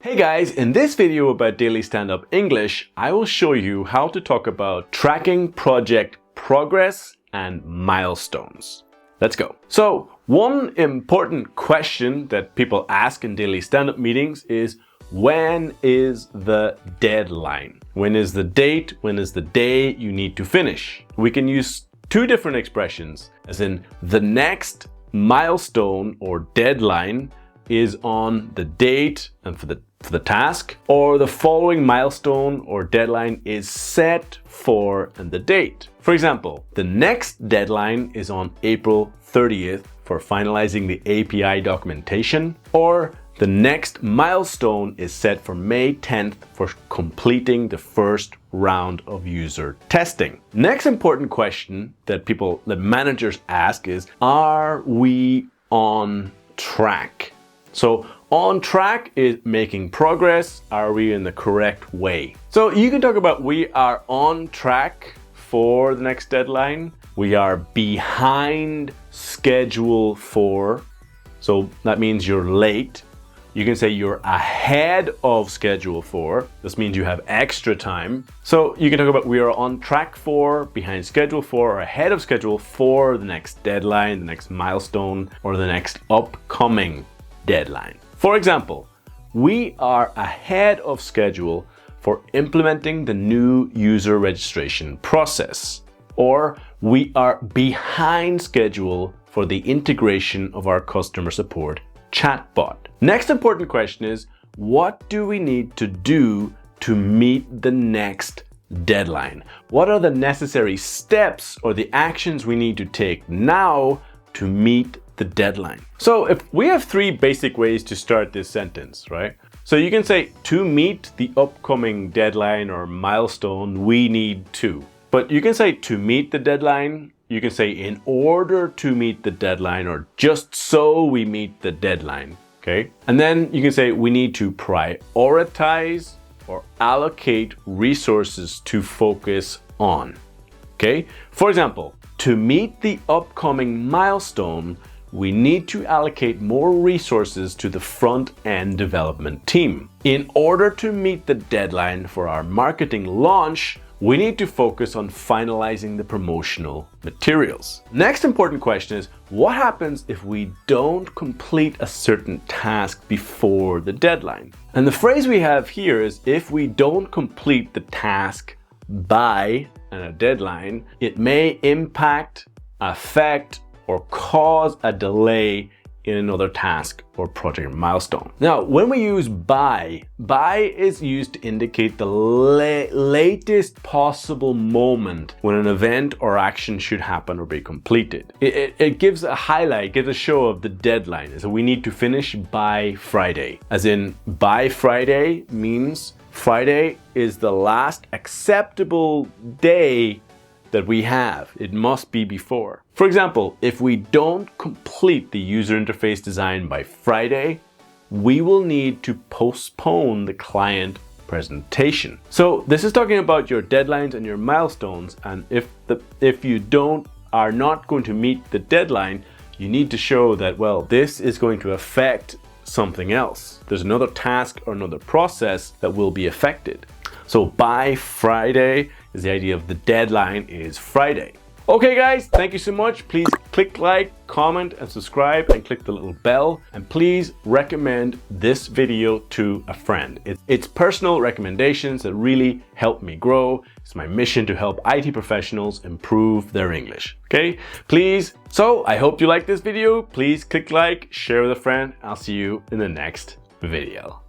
Hey guys, in this video about Daily Stand-Up English, I will show you how to talk about tracking project progress and milestones. Let's go. So, one important question that people ask in daily stand-up meetings is, when is the deadline? When is the date? When is the day you need to finish? We can use two different expressions, as in the next milestone or deadline is on the date and for the task, or the following milestone or deadline is set for and the date. For example, the next deadline is on April 30th for finalizing the API documentation, or the next milestone is set for May 10th for completing the first round of user testing. Next important question that managers ask is, are we on track? So on track is making progress. Are we in the correct way? So you can talk about we are on track for the next deadline. We are behind schedule for. So that means you're late. You can say you're ahead of schedule for. This means you have extra time. So you can talk about we are on track for, behind schedule for, or ahead of schedule for the next deadline, the next milestone, or the next upcoming deadline. For example, we are ahead of schedule for implementing the new user registration process, or we are behind schedule for the integration of our customer support chatbot. Next important question is, what do we need to do to meet the next deadline? What are the necessary steps or the actions we need to take now to meet the deadline? So if we have three basic ways to start this sentence, right? So you can say, to meet the upcoming deadline or milestone, we need to. But you can say to meet the deadline, you can say in order to meet the deadline, or just so we meet the deadline, okay? And then you can say we need to prioritize or allocate resources to focus on, okay? For example, to meet the upcoming milestone, we need to allocate more resources to the front-end development team. In order to meet the deadline for our marketing launch, we need to focus on finalizing the promotional materials. Next important question is, what happens if we don't complete a certain task before the deadline? And the phrase we have here is, if we don't complete the task by a deadline, it may impact, affect, or cause a delay in another task or project milestone. Now, when we use by is used to indicate the latest possible moment when an event or action should happen or be completed. It gives a highlight, gives a show of the deadline. So we need to finish by Friday. As in, by Friday means Friday is the last acceptable day that we have. It must be before. For example, if we don't complete the user interface design by Friday, we will need to postpone the client presentation. So this is talking about your deadlines and your milestones, and if you are not going to meet the deadline, you need to show that, well, this is going to affect something else. There's another task or another process that will be affected. So by Friday is the idea of the deadline is Friday. Okay guys, thank you so much. Please click like, comment and subscribe, and click the little bell. And please recommend this video to a friend. It's personal recommendations that really help me grow. It's my mission to help IT professionals improve their English. Okay, please. So I hope you like this video. Please click like, share with a friend. I'll see you in the next video.